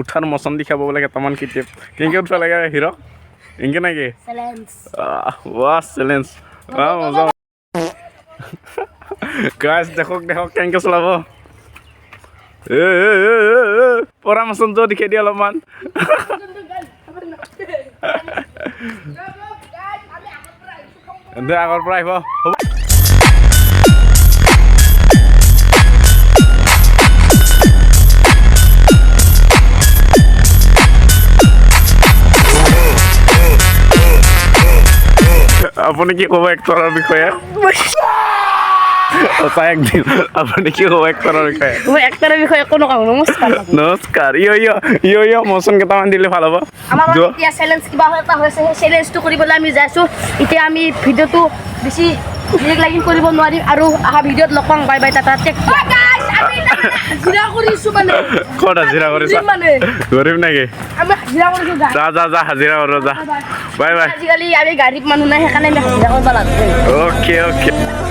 উঠাৰ মচন দেখাব বোলে কেইটামান কিটিপ কেনেকৈ উঠবা লাগে হিৰ' এনেকৈ নেকি ৱা চেলেঞ্জ মজা গাইজ দেখক কেনেকৈ চলাব পৰা মচনটো দেখাই দিয়ে অলপমান আগৰ পৰা আহিব আপুনি কি ক'ব এক্টৰৰ বিষয়ে একদিন আপুনি কি ক'ব এক্টৰৰ বিষয়ে মই এক্টৰৰ বিষয়ে একো নকওঁ নমস্কাৰ ইয় মচন কেইটামান দিলে ভাল হ'ব আমাৰ এতিয়া চেলেঞ্জ কিবা এটা হৈছে সেই চেলেঞ্জটো কৰিবলৈ আমি যাইছোঁ এতিয়া আমি ভিডিঅ'টো বেছি ডিৰেক্ট লাগি কৰিব নোৱাৰিম আৰু অহা ভিডিঅ'ত লগ পাম বাই বাই টাটা টেক হাজিৰা কৰিছোঁ মানে ক'ত হাজিৰা কৰিছা গৰীব নেকি আমি হাজিৰা কৰিছোঁ যা হাজিৰা কৰ যা বাই বাই আজিকালি আমি গাড়ীত মানুহ নাই সেইকাৰণে আমি হাজিৰা কৰিব লাগিব অ'কে